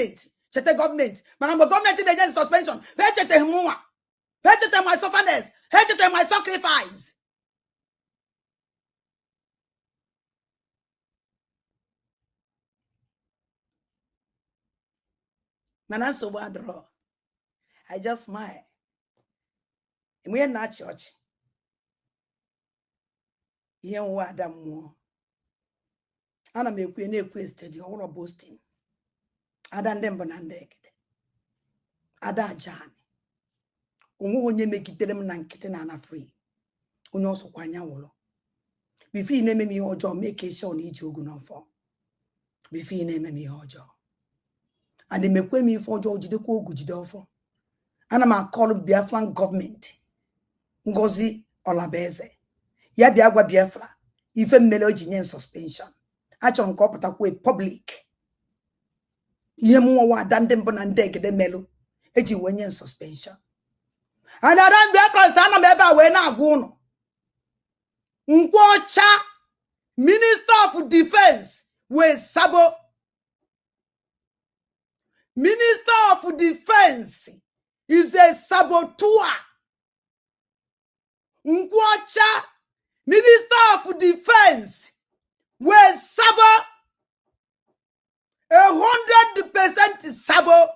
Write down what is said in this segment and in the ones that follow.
government. Chete government. Manambo government in the suspension. Chete himwa. Chete my sufferness. Chete my sacrifice. Manaso wadro. I just smile. And we are not church. Here we are more. And I make we question the whole boasting. Adan dem bonande. Ada jani. Ungu onye mekitere m na nkite na ana free. Onye oso kwanya wolo. Bifi ineme mi ojo make sure na iji ogu no fo. Bifi ineme mi ojo. And mekwe mi fo ojo jide ko ogu jide ofo. Ana ma call Biafran government. Ngozi Olabeze. Ya bia gwa Biafra. Ife mmele oji nye suspension. Achọrọ m ka ọ pụtakwa public. Ihe mụnwa wa dande mbụ na ndị egede melu eji wenye suspension. And Adan Biafra sana m ebe a wee na-agwa ụnụ. Nkwocha Minister of Defense we sabo. Minister of Defense is a saboteur. Nkwocha Minister of Defense we sabo. 100% sabo.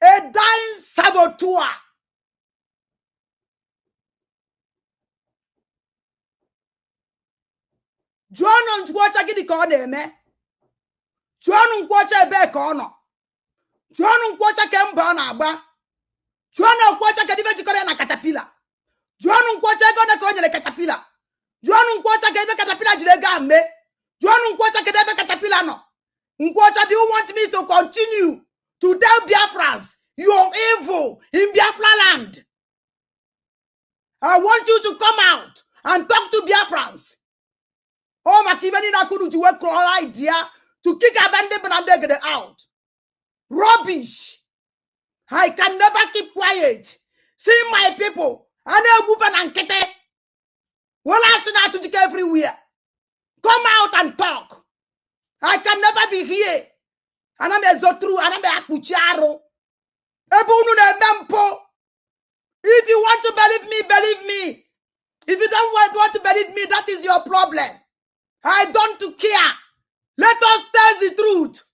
A dying saboteur. John Nkwocha gidi ka ọ na-eme. John Nkwocha ebe ka ọ nọ. John Nkwocha ke mba ọ na-agba. John Nkwocha ke dibe jikọrọ na caterpillar. John Nkwocha ego na ka o nyere caterpillar. John Nkwocha ke ebe caterpillar jire ga mme. John Nkwocha ke ebe caterpillar no. Nkwocha, do you want me to continue to tell Biafrans you're evil in Biafra land? I want you to come out and talk to Biafrans. Oh, Makibeni Nakuru to work all idea to kick Abandon Banandegede out. Rubbish. I can never keep quiet. See my people. I know Gupan and Kete. Well, I see to everywhere. Come out and talk. I can never be here. And I'm a Zotru, and I'm a Akucharo. If you want to believe me, believe me. If you don't want to believe me, that is your problem. I don't care. Let us tell the truth.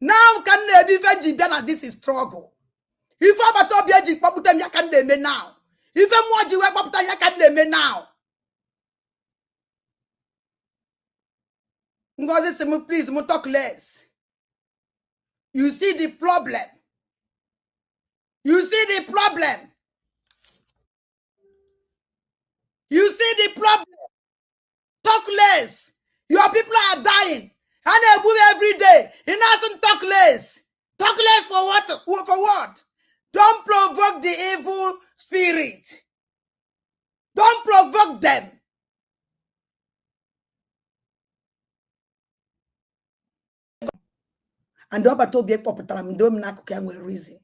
Now can they be veggie? This is struggle. If I'm a top yaji, paputam yakan de me now. If I'm watching where paputam yakan de me now. Ngozi say, please, talk less. You see the problem. You see the problem. You see the problem. Talk less. Your people are dying. And they move every day. It doesn't talk less. Talk less for what? For what? Don't provoke the evil spirit. Don't provoke them. And the other told me reason.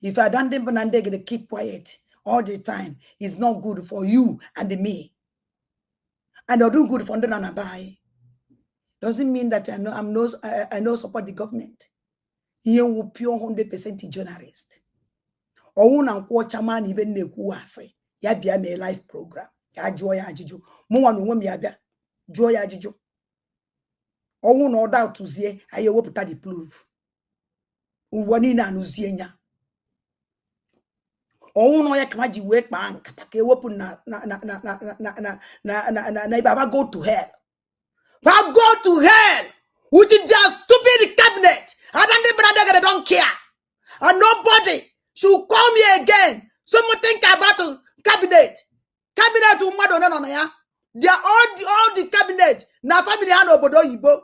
If I don't they keep quiet all the time, it's not good for you and me. And I'll do good for them and buy. Doesn't mean that I know support the government. You will pure 100% journalist. Or one watch a man even ne kuase. Ya be me live program. Ya joy ajiju. Mo wanu wem ya bia. Joy ajiju. Or no doubt to see I hope that the proof. Uwani na nuzienya. Or no ya kamaji wake bank. Take open na baba go to hell. But go to hell with their stupid cabinet. And then they don't care. And nobody should come here again. Someone think about the cabinet. Cabinet to Madonna ya. They are all the cabinet. Na family and obodo yibo.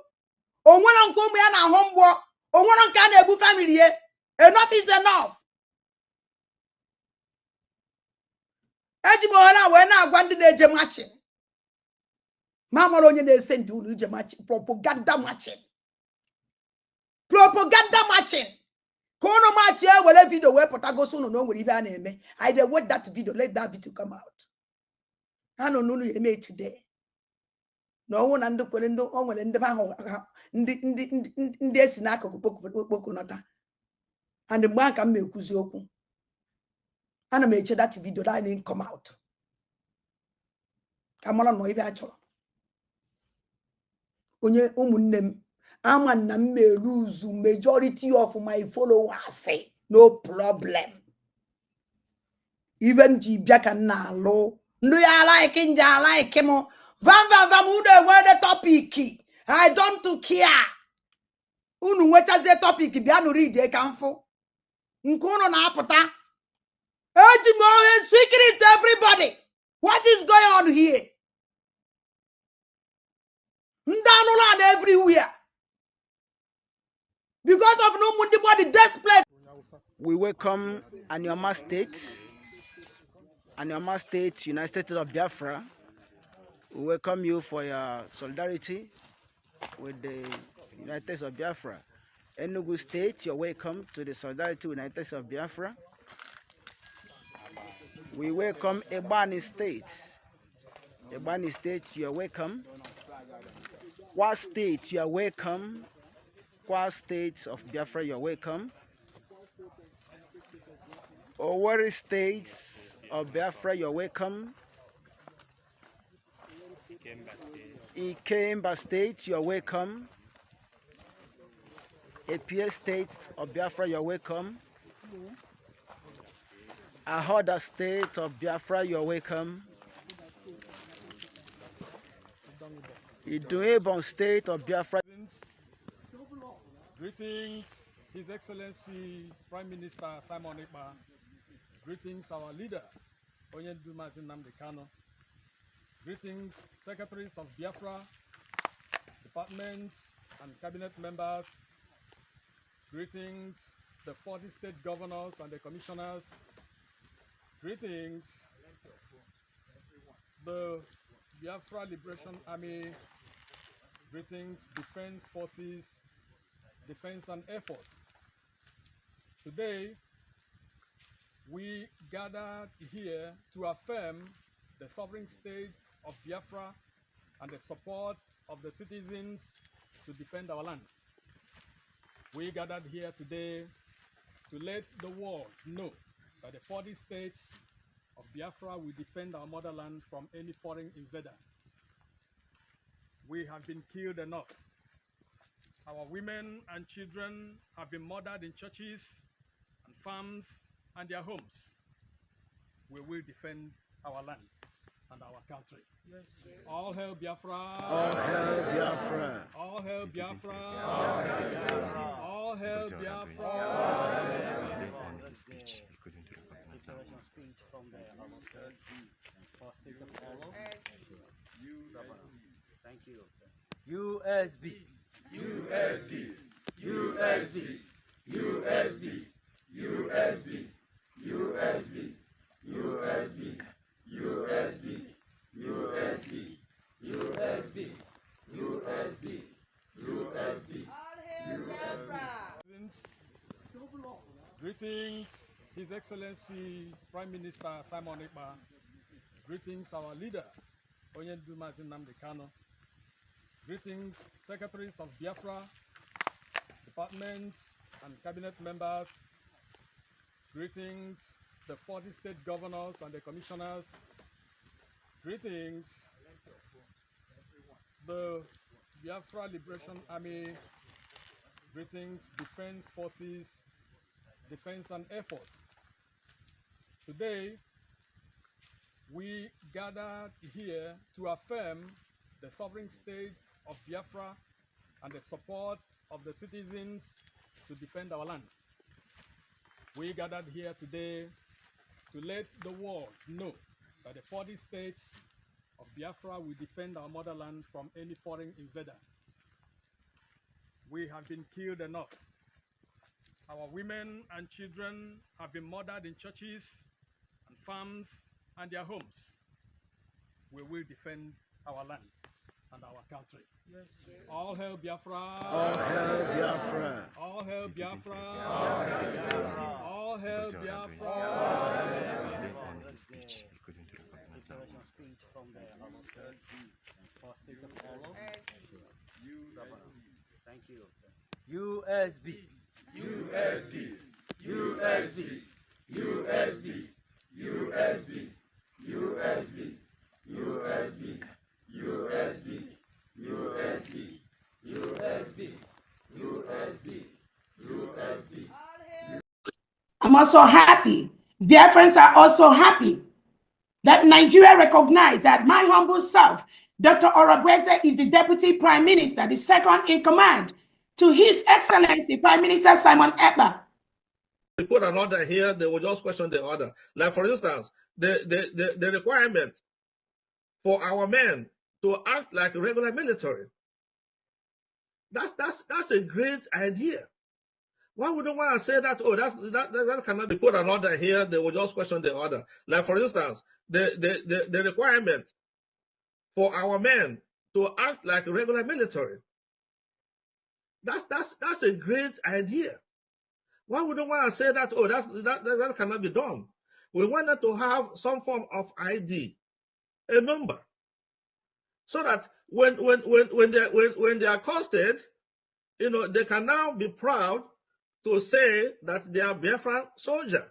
Onwana nkomu ya na hombo. Onwana nkana ebu family ye. Enough is enough. Ejimo hala wena agwandi neje matching. Mama onye na-send unu ije matching. Propaganda matching. Propaganda matching. Kono match here wele video where potagoso no nwere ibe a na-eme. I dey watch that video. Let that video come out. I don't know you made today. No one and the Colendo on and the esi n'akụkụ kpokụ nọta and mgbe aka m na-ekwuzi okwu ana m eche that video that didn't come out ka mara no ibe a chọrọ onye ụmụnne m ama na m lose majority of my followers no problem even ji bịa ka na alụ ndu ya like nja like mo vam unu enwe topic I don't care unu nwetazie topic bịa nụ read ka mfụ nke unu na-apụta eji m ohe secret to everybody what is going on here ndị anụla na everywhere because of no mundi body desperate. We welcome Anioma State, United States of Biafra. We welcome you for your solidarity with the United States of Biafra. Enugu State, you're welcome to the solidarity with the United States of Biafra. We welcome Ebonyi State. Ebonyi State, you're welcome. Kwa State, you're welcome. Kwa State of Biafra, you're welcome. Owerri State of Biafra, you're welcome. Ikemba State, you're welcome. Apia State of Biafra, you're welcome. Ahoda State of Biafra, you're welcome. Iduebon State of Biafra. Greetings, His Excellency Prime Minister Simon Ekpa. Greetings, our leader, Onyendu Mazin Nnamdi Kanu. Greetings, Secretaries of Biafra, departments and cabinet members. Greetings, the 40 state governors and the commissioners. Greetings, the Biafra Liberation Army. Greetings, Defense Forces, Defense and Air Force. Today, we gathered here to affirm the sovereign state of Biafra and the support of the citizens to defend our land. We gathered here today to let the world know that the 40 states of Biafra will defend our motherland from any foreign invader. We have been killed enough. Our women and children have been murdered in churches and farms and their homes. We will defend our land and our country. Yes. All hail Biafra! All hail Biafra! All hail Biafra! All hail Biafra! All hail Speech. We couldn't recognize that one. Speech from the first state of follow. Thank you. USB. USB, USB, USB, USB, USB, USB, USB, USB, USB, USB, USB. Greetings, His Excellency Prime Minister Simon Ekpa. Greetings, our leader, Onyendu Mazin Nnamdi Kanu. Greetings, Secretaries of Biafra, departments and cabinet members. Greetings, the 40 state governors and the commissioners. Greetings, the Biafra Liberation Army. Greetings, Defense Forces, Defense and Air Force. Today, we gathered here to affirm the sovereign state of Biafra and the support of the citizens to defend our land. We gathered here today to let the world know that the 40 states of Biafra will defend our motherland from any foreign invader. We have been killed enough. Our women and children have been murdered in churches and farms and their homes. We will defend our land and our country. Yes. All hail Biafra! All hail Biafra! All hail Biafra! All hail Biafra! Speech. We couldn't recognize that one. Speech from the for state to follow. Thank you. USB. USB. USB. USB. USB. USB. USB. USB. USB. USB. USB. USB. I'm also happy. Biafrans are also happy that Nigeria recognized that my humble self, Dr. Orobweze, is the Deputy Prime Minister, the second in command to His Excellency Prime Minister Simon Ekpa. They put an order here, they will just question the order. Like, for instance, the requirement for our men to act like regular military. That's a great idea. Why would you want to say that? Oh, that cannot be put an order here, they will just question the order. Like, for instance, the requirement for our men to act like regular military. That's a great idea. Why would you want to say that? Oh, that cannot be done. We wanted to have some form of ID, a number, so that when they are accosted, they can now be proud to say that they are Biafran soldier.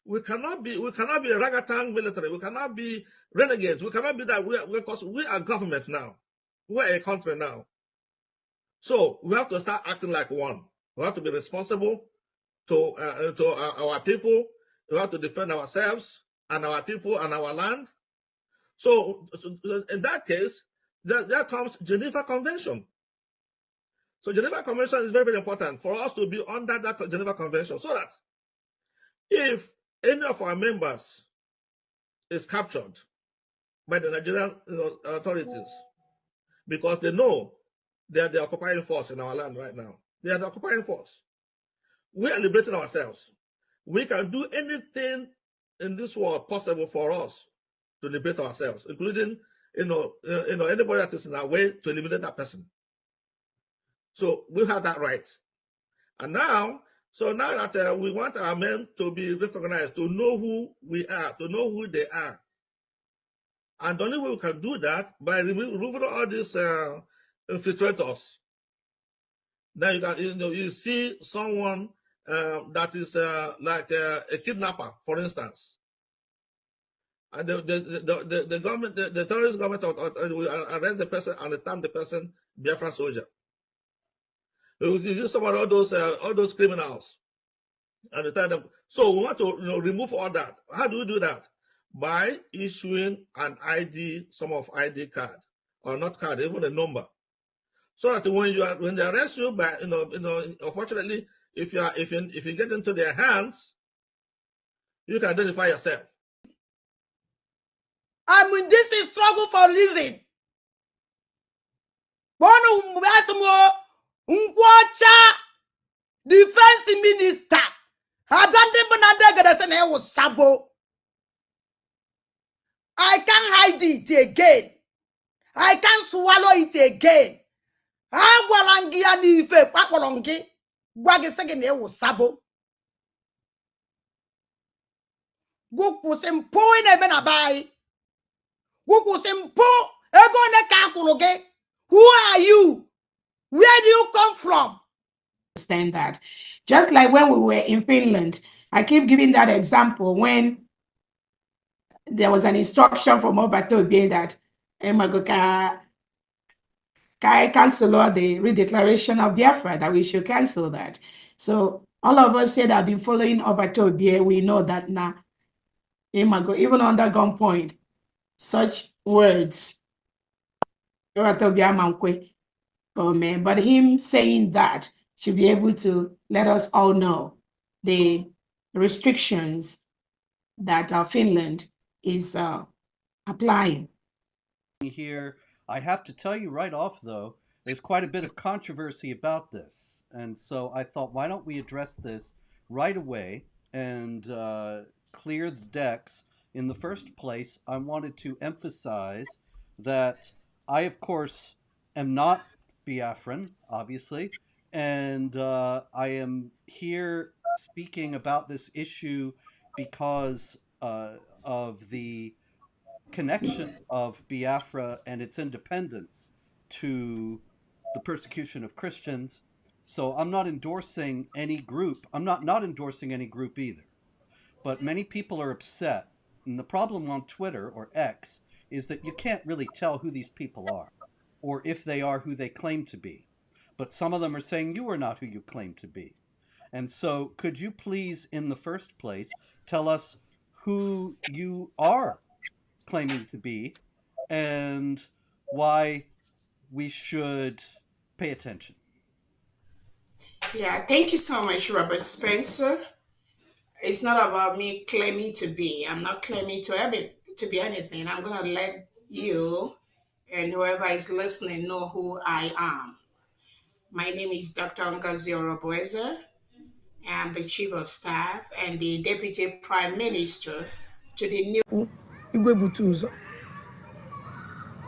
We cannot be a ragtag military. We cannot be renegades. We cannot be that, because we are government now. We are a country now. So we have to start acting like one. We have to be responsible to our people. We have to defend ourselves and our people and our land. So in that case, there comes Geneva Convention. So Geneva Convention is very, very important for us to be under that Geneva Convention, so that if any of our members is captured by the Nigerian authorities, because they know they are the occupying force in our land right now. They are the occupying force. We are liberating ourselves. We can do anything in this world possible for us to liberate ourselves, including anybody that is in our way to eliminate that person. So we have that right. And now that we want our men to be recognized, to know who we are, to know who they are. And the only way we can do that by removing all these infiltrators. Then you see someone that is like a kidnapper, for instance, and the government, the terrorist government, will arrest the person and term the person Biafran soldier. We use some of all those criminals and tell them. So we want to remove all that. How do we do that? By issuing an ID, some of ID card, or not card, even a number. So that when they arrest you, by unfortunately, if you get into their hands, you can identify yourself. I mean, this is struggle for living. Defense minister. I can't hide it again. I can't swallow it again. Agwalangia ni ife kwakpolongi. Gwagi sege ne wo sabo. Guku simpo ine be na bai. Guku simpo ego ne kakuloge. Who are you? Where do you come from? Understand that. Just like when we were in Finland, I keep giving that example when there was an instruction from Obatobe that cancel the redeclaration of Biafra, that we should cancel that. So all of us here that have been following Obatobe, we know that now, even under gunpoint, such words, but him saying that should be able to let us all know the restrictions that Finland is applying. Here, I have to tell you right off, though, there's quite a bit of controversy about this. And so I thought, why don't we address this right away and clear the decks? In the first place, I wanted to emphasize that I, of course, am not Biafran, obviously, and I am here speaking about this issue because of the connection of Biafra and its independence to the persecution of Christians. So I'm not endorsing any group. I'm not endorsing any group either. But many people are upset. And the problem on Twitter or X is that you can't really tell who these people are or if they are who they claim to be. But some of them are saying you are not who you claim to be. And so could you please, in the first place, tell us who you are claiming to be and why we should pay attention? Yeah, thank you so much, Robert Spencer. It's not about me claiming to be. I'm not claiming to be anything. I'm gonna let you and whoever is listening know who I am. My name is Dr. Ngozi Oroboeze. I'm the Chief of Staff and the Deputy Prime Minister to the new igwe butu ụzọ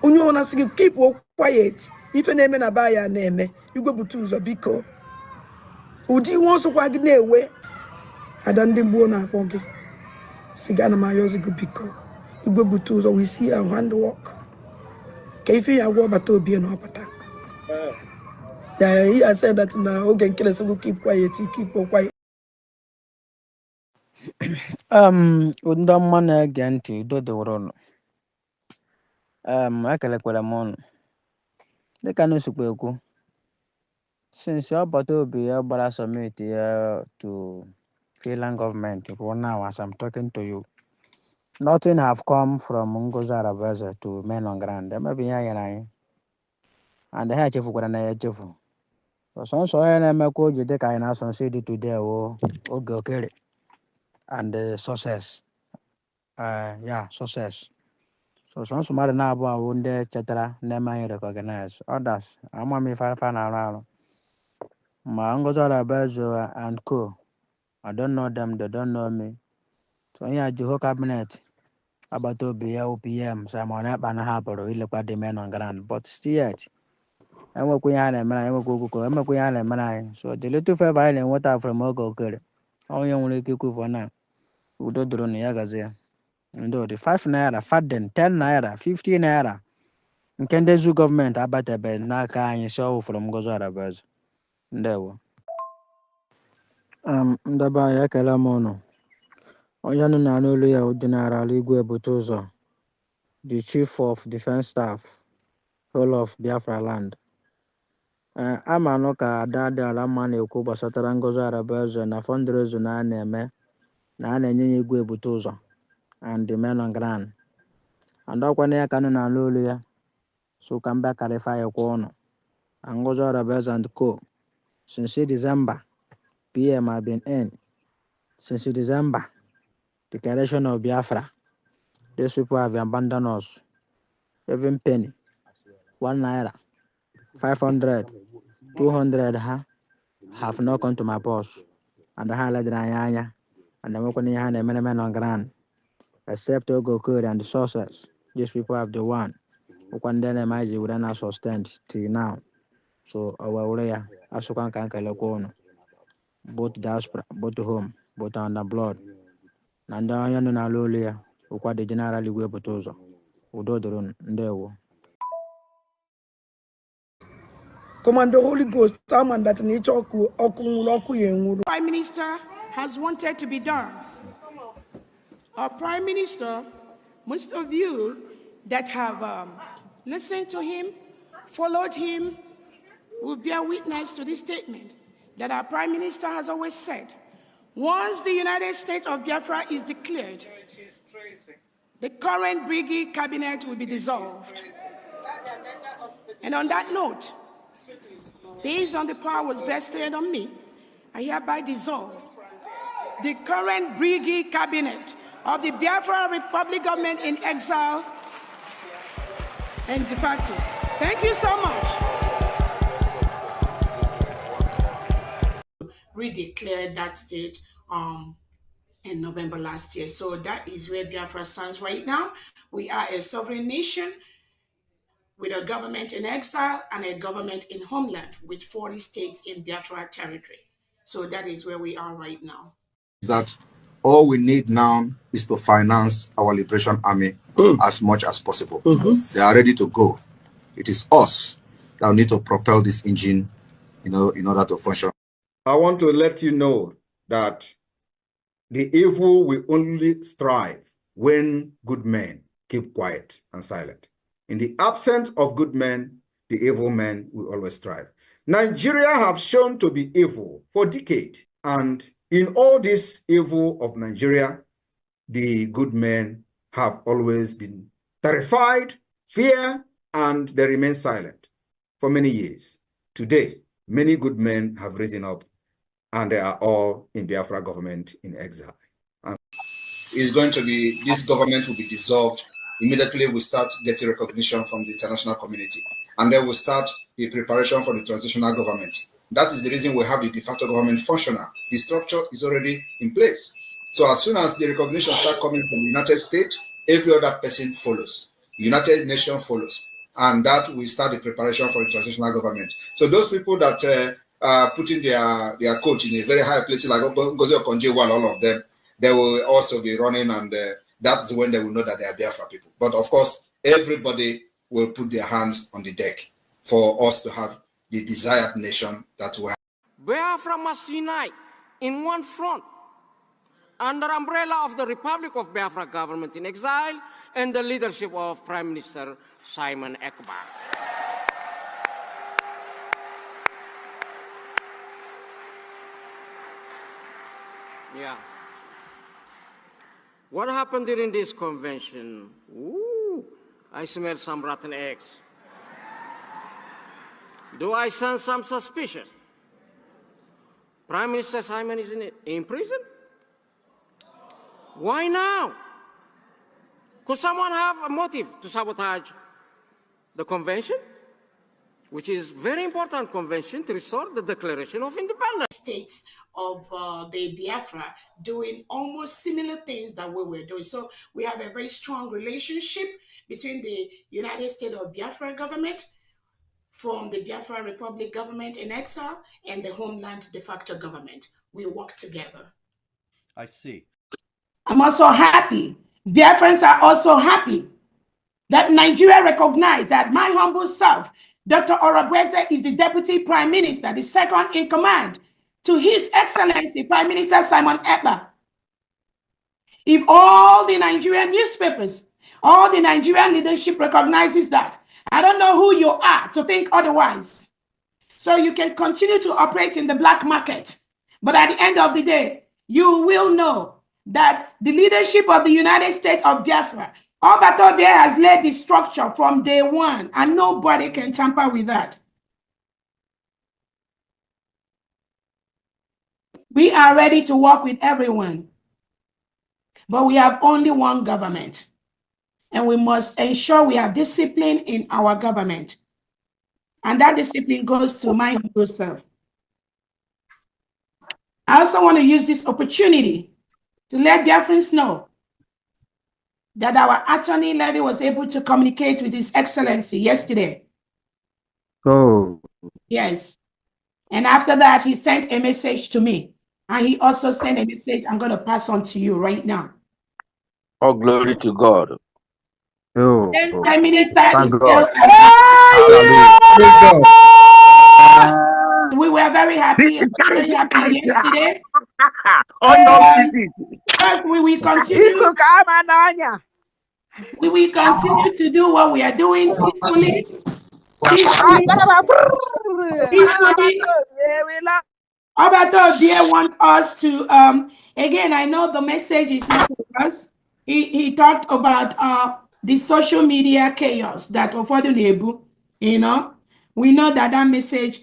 onye ọ na-asị gị keep quiet ife na-eme na ba ya na-eme igwe butu ụzọ biko ụdị iwe ọsọkwa gị na-ewe ada ndị mgbuo na-akpọ gị siga na mayozi gị biko igwe butu ụzọ we see our handwork ka ife ya agwọ bata obi na ọpụta he has said that na oge nkele sị gị keep quiet ndị ọma na-ege ntị udo dịworo ụnụ. Ekelekwara m ụnụ dịka n'osikwa ekwu since ọbata obi ya gbara summit ya to Finland government ruo now as I'm talking to you, nothing have come from Ngozi Arabaeze to men on ground. Maybe ya nyere anyị and ha echefukwara na ya echefu. Sọnsọ onye na-emekwa o ji dịka anyị na-asọ nsị dị today wo oge okere and success. Success. So sọnsọ mmadụ na-abụ awụ ndị chetara na-eme anyị recognize others ama m ife afa na-arụ arụ ma Ngozi Arabaeze and co. I don't know them, they don't know me. So onye ji whole cabinet agbata obi ya OPM Simon Ekpa na hapụrụ ilekwa the men on ground, but still yet enwekwa ihe a na-emere anyị, enwekwa okwukwo, enwekwa ihe a na-emere anyị. So the little favor anyị na-enweta from oge okere onye nwere ike ikwu for now udo dụrụ na ya gazie ndị ụdị 5 naira faden 10 naira 50 naira nke ndị zu gọọmenti abatebe n'aka anyị si ọwụ from Ngozi Arabaeze. Ndewo. Ndebe anyị ekele m ụnụ. Onye nụ na n'olu ya General Igwe Butu Ụzọ, the Chief of Defense Staff, whole of Biafra land. Ama anụ ka ada dị ala mma na-ekwu gbasatara Ngozi Arabaeze na fundraising a na-eme na a na-enye ya Igwe Butu Ụzọ and the men on ground. And ọkwa na ya ka nụ na n'olu ya so ka mba karịfa ya kwa ụnụ. Ngozi Arabaeze and co. Since December, PM have been in. Since December, declaration of Biafra, these people have abandoned us. Even penny, 1 naira, 500, 200 have not come to my purse. And the highlight anya and the Mokoni and the men on ground. Except Ogokur and the sources, these people have the one. Okandene Maji would not sustained till now. So our way, Asukan Kankalakono. Both diaspora, both home, both on the blood. Nanda Yanu na Lulia, Ukwa the General Igwe Butu Ụzọ. Udo Durun, Ndewo. Command the Holy Ghost, someone that nature oku Prime Minister has wanted to be done. Our Prime Minister, most of you that have listened to him, followed him, will bear witness to this statement that our Prime Minister has always said. Once the United States of Biafra is declared, the current Brigade cabinet will be dissolved. And on that note, based on the powers vested on me, I hereby dissolve the current Brigade cabinet of the Biafra Republic government in exile and de facto. Thank you so much. Redeclared that state in November last year. So that is where Biafra stands right now. We are a sovereign nation with a government in exile and a government in homeland with 40 states in Biafra territory. So that is where we are right now. That All we need now is to finance our Liberation Army as much as possible. They are ready to go. It is us that need to propel this engine, in order to function. I want to let you know that the evil will only strive when good men keep quiet and silent. In the absence of good men, the evil men will always strive. Nigeria have shown to be evil for decades, and in all this evil of Nigeria, the good men have always been terrified, fear, and they remain silent for many years. Today, many good men have risen up, and they are all in Biafra government in exile. And it's going to be, this government will be dissolved. Immediately we start getting recognition from the international community. And then we'll start the preparation for the transitional government. That is the reason we have the de facto government functional. The structure is already in place. So as soon as the recognition starts coming from the United States, every other person follows. The United Nations follows. And that will start the preparation for the transitional government. So those people that putting their coach in a very high place, like Ngozi Okonjo-Iweala and all of them, they will also be running, and that's when they will know that they are Biafra people. But of course, everybody will put their hands on the deck for us to have the desired nation that we have. Biafra must unite in one front under umbrella of the Republic of Biafra government in exile and the leadership of Prime Minister Simon Ekpa. Yeah. What happened during this convention? Ooh, I smell some rotten eggs. Do I sense some suspicion? Prime Minister Simon is in prison? Why now? Could someone have a motive to sabotage the convention, which is very important convention to restore the Declaration of Independence? States of the Biafra doing almost similar things that we were doing. So we have a very strong relationship between the United States of Biafra government, from the Biafra Republic government in exile, and the homeland de facto government. We work together. I see. I'm also happy. Biafrans are also happy that Nigeria recognized that my humble self, Dr. Orobweze, is the Deputy Prime Minister, the second in command to His Excellency Prime Minister Simon Ekpa. If all the Nigerian newspapers, all the Nigerian leadership recognizes that, I don't know who you are to think otherwise. So you can continue to operate in the black market. But at the end of the day, you will know that the leadership of the United States of Biafra, Obatobia, has laid the structure from day one, and nobody can tamper with that. We are ready to work with everyone, but we have only one government, and we must ensure we have discipline in our government. And that discipline goes to my humble self. I also want to use this opportunity to let Biafrans know that our attorney Levy was able to communicate with His Excellency yesterday. Oh. Yes. And after that, he sent a message to me. And he also sent a message I'm going to pass on to you right now. All glory to God. Oh. Prime Minister is still. We were very happy. I was very happy yesterday. We will continue. We will continue to do what we are doing peacefully. Obato dear want us to again, I know the message is not for us. He talked about the social media chaos that Ofodunebu, we know that message,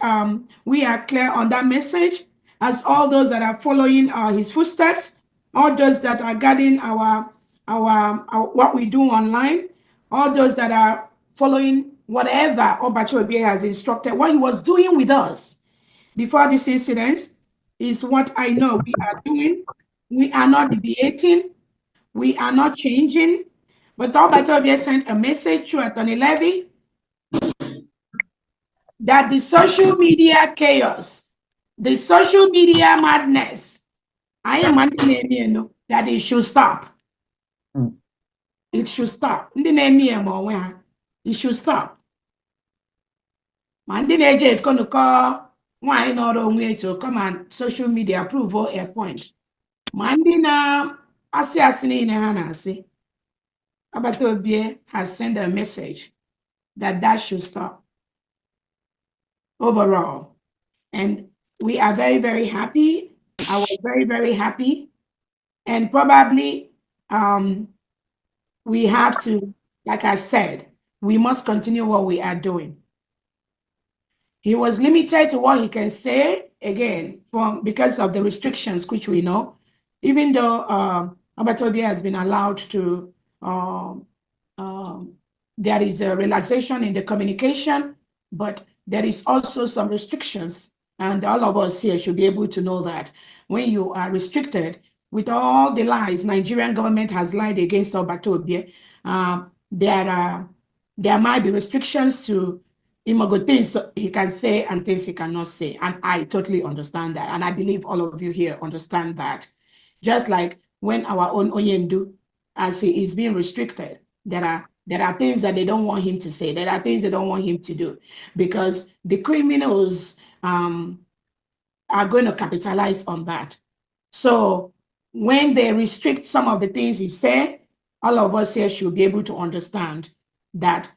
we are clear on that message, as all those that are following his footsteps, all those that are guarding our what we do online, all those that are following whatever Obato Obie has instructed, what he was doing with us before this incident is what I know we are doing. We are not deviating. We are not changing. But Obato Obie sent a message to Attorney Levy that the social media chaos, the social media madness, I am that it should stop. It should stop. Ndị na-eme ya ma onwe ha, it should stop. Ma ndị na-eje ekonukọ nwaanyị nọrọ onwe to come on social media prove a point. Ma ndị na-asị asị niile ha na-asị, Agbata Obi has sent a message that should stop overall. And we are very, very happy. I was very, very happy. And probably we have to, like I said, we must continue what we are doing. He was limited to what he can say, again, because of the restrictions, which we know. Even though Agbata Obi has been allowed to, there is a relaxation in the communication, but there is also some restrictions. And all of us here should be able to know that when you are restricted, with all the lies Nigerian government has lied against Agbata Obi, there might be restrictions to things he can say and things he cannot say. And I totally understand that. And I believe all of you here understand that. Just like when our own Onyendu, as he is being restricted, there are things that they don't want him to say. There are things they don't want him to do, because the criminals are going to capitalize on that. So when they restrict some of the things he said, all of us here should be able to understand that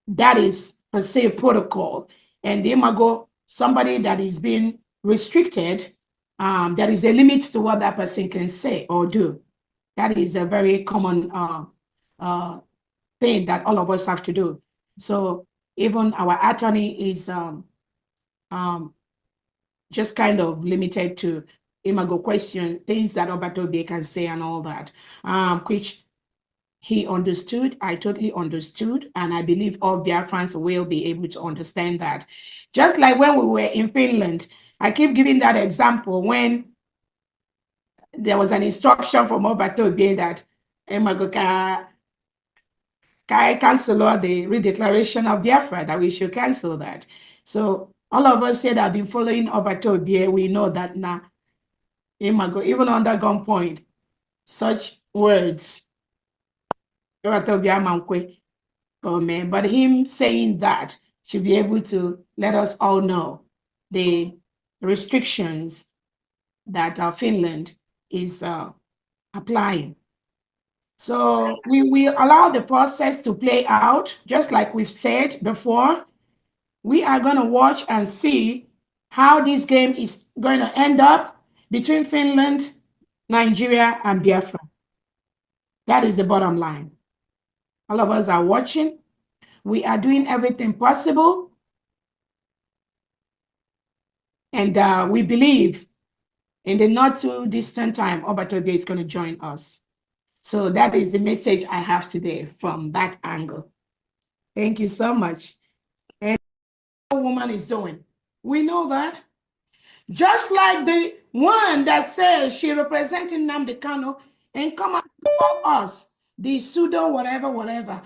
that is per se protocol. And the imago, somebody that is being restricted, there is a limit to what that person can say or do. That is a very common thing that all of us have to do. So even our attorney is just kind of limited to imago question, things that Agbata Obi can say and all that, which he understood. I totally understood. And I believe all Biafrans will be able to understand that. Just like when we were in Finland, I keep giving that example when there was an instruction from Agbata Obi that I cancel the redeclaration of Biafra, that we should cancel that. So all of us here that have been following Agbata Obi, we know that now, even under gunpoint, such words, but him saying that should be able to let us all know the restrictions that Finland is applying. So we will allow the process to play out, just like we've said before. We are going to watch and see how this game is going to end up between Finland, Nigeria, and Biafra. That is the bottom line. All of us are watching. We are doing everything possible. And we believe in the not too distant time, Agbata Obi is going to join us. So that is the message I have today from that angle. Thank you so much. And what the woman is doing, we know that. Just like the one that says she representing Nnamdi Kanu and come out to call us the pseudo whatever. On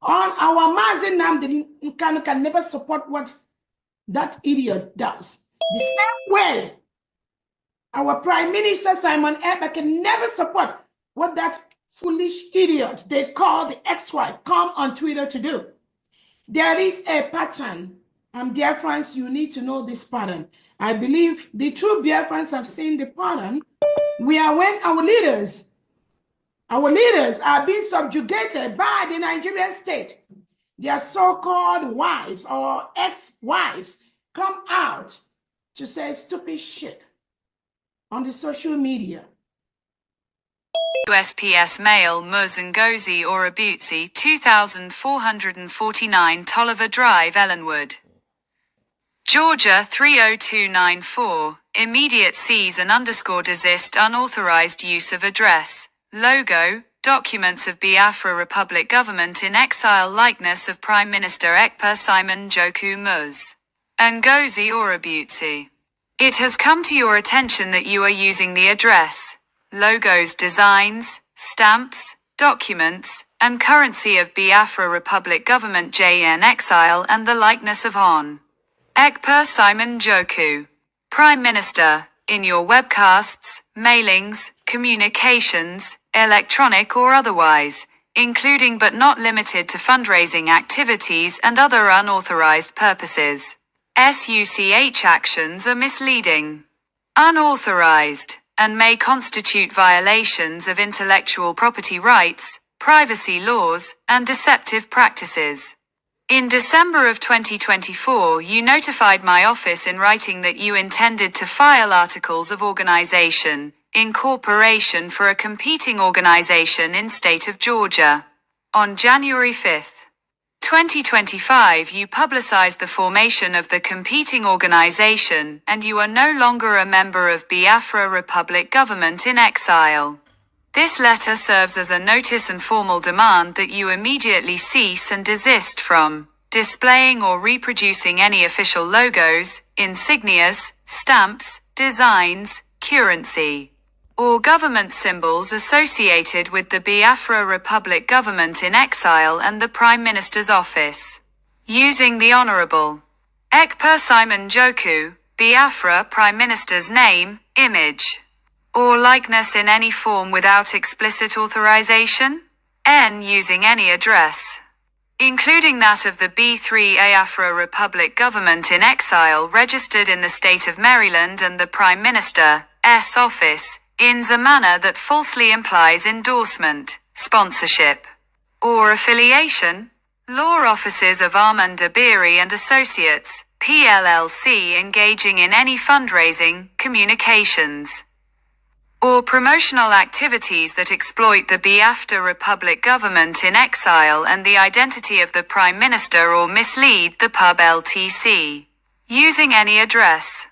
our Mazi Nnamdi Kanu can never support what that idiot does. The same way our Prime Minister Simon Ekpa can never support what that foolish idiot they call the ex-wife come on Twitter to do. There is a pattern, and Biafrans, you need to know this pattern. I believe the true Biafrans have seen the pattern. We are when our leaders are being subjugated by the Nigerian state. Their so-called wives or ex-wives come out to say stupid shit on the social media. USPS Mail Muzangozi or Abutsi 2449 Tolliver Drive Ellenwood, Georgia 30294. Immediate seize and _desist unauthorized use of address, logo, documents of Biafra Republic Government in Exile likeness of Prime Minister Ekpa Simon Joku Muz Ngozi or Abutsi. It has come to your attention that you are using the address, logos, designs, stamps, documents, and currency of Biafra Republic Government JN Exile and the likeness of Hon. Ekpa Simon Joku, Prime Minister, in your webcasts, mailings, communications, electronic or otherwise, including but not limited to fundraising activities and other unauthorized purposes. SUCH actions are misleading, unauthorized, and may constitute violations of intellectual property rights, privacy laws, and deceptive practices. In December of 2024, you notified my office in writing that you intended to file articles of organization, incorporation for a competing organization in state of Georgia. On January 5, 2025, you publicized the formation of the competing organization, and you are no longer a member of Biafra Republic Government in Exile. This letter serves as a notice and formal demand that you immediately cease and desist from displaying or reproducing any official logos, insignias, stamps, designs, currency, or government symbols associated with the Biafra Republic Government in Exile and the Prime Minister's office. Using the Honorable Ekper Simon Joku, Biafra Prime Minister's name, image, or likeness in any form without explicit authorization. N. Using any address, including that of the B3 Biafra Republic Government in Exile registered in the state of Maryland and the Prime Minister's office, in a manner that falsely implies endorsement, sponsorship, or affiliation. Law offices of Arman Dabiri and Associates, PLLC, engaging in any fundraising, communications, or promotional activities that exploit the Biafra Republic Government in Exile and the identity of the Prime Minister or mislead the pub LTC. Using any address,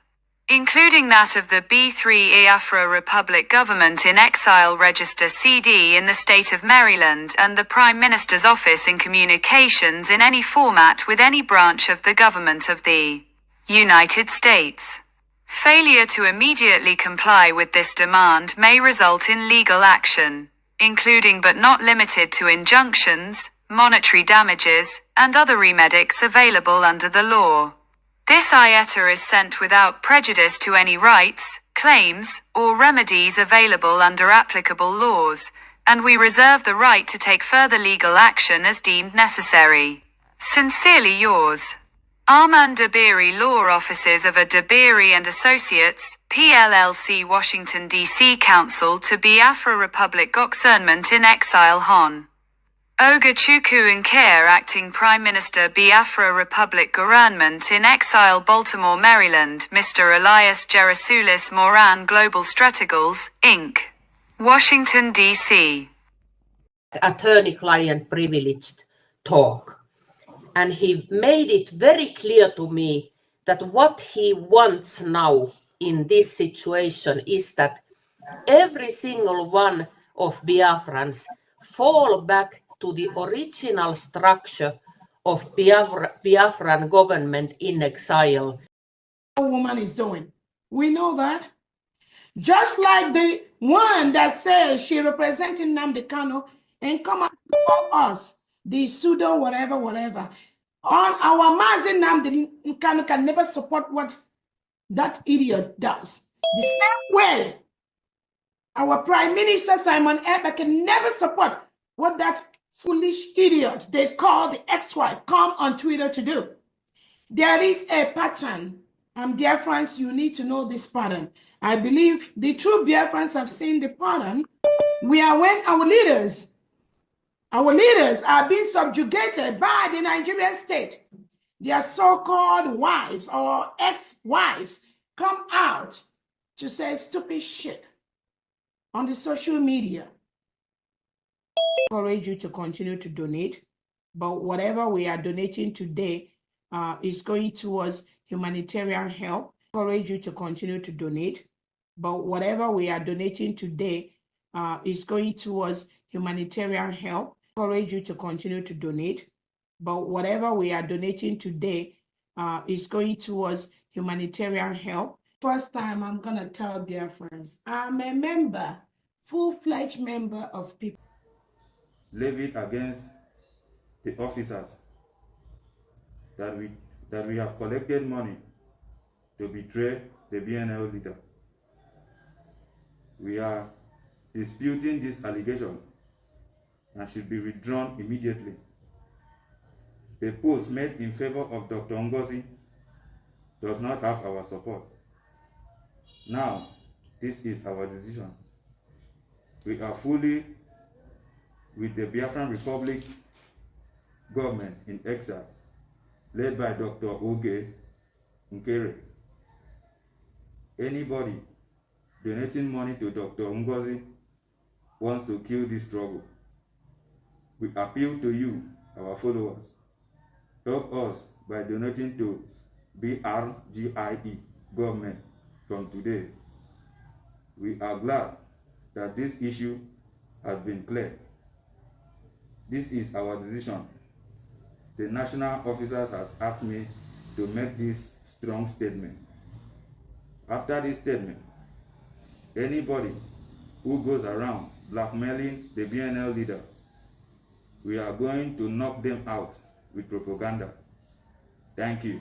including that of the B3 Biafra Republic Government in Exile Register CD in the state of Maryland and the Prime Minister's office in communications in any format with any branch of the government of the United States. Failure to immediately comply with this demand may result in legal action, including but not limited to injunctions, monetary damages, and other remedies available under the law. This IETA is sent without prejudice to any rights, claims, or remedies available under applicable laws, and we reserve the right to take further legal action as deemed necessary. Sincerely yours, Arman Dabiri. Law offices of a Dabiri and Associates, PLLC, Washington, D.C. Counsel to Biafra Republic Government in Exile Hon. Ogachukwu Nkere, Acting Prime Minister, Biafra Republic Government in Exile, Baltimore, Maryland, Mr. Elias Jerasulis Moran, Global Strategals, Inc., Washington, D.C. Attorney-client privileged talk. And he made it very clear to me that what he wants now in this situation is that every single one of Biafrans fall back to the original structure of Biafran government in exile. A woman is doing. We know that. Just like the one that says she representing Nnamdi Kanu and come out to call us the pseudo whatever. On our Mazi Nnamdi Kanu can never support what that idiot does. The same way our Prime Minister Simon Ekper can never support what that foolish idiot they call the ex-wife come on Twitter to do. There is a pattern, and Biafrans, you need to know this pattern. I believe the true Biafrans have seen the pattern. We are when our leaders are being subjugated by the Nigerian state. Their so-called wives or ex-wives come out to say stupid shit on the social media. I encourage you to continue to donate, but whatever we are donating today is going towards humanitarian help. I encourage you to continue to donate, but whatever we are donating today is going towards humanitarian help. I encourage you to continue to donate, but whatever we are donating today is going towards humanitarian help. First time I'm going to tell dear friends, I'm a member, full-fledged member of people. Levied against the officers that we have collected money to betray the BNL leader. We are disputing this allegation and should be withdrawn immediately. The post made in favor of Dr. Ngozi does not have our support. Now, this is our decision. We are fully with the Biafran Republic government in exile, led by Dr. Oge Nkere. Anybody donating money to Dr. Ngozi wants to kill this struggle. We appeal to you, our followers. Help us by donating to BRGIE government from today. We are glad that this issue has been cleared. This is our decision. The national officers has asked me to make this strong statement. After this statement, anybody who goes around blackmailing the BNL leader, we are going to knock them out with propaganda. Thank you.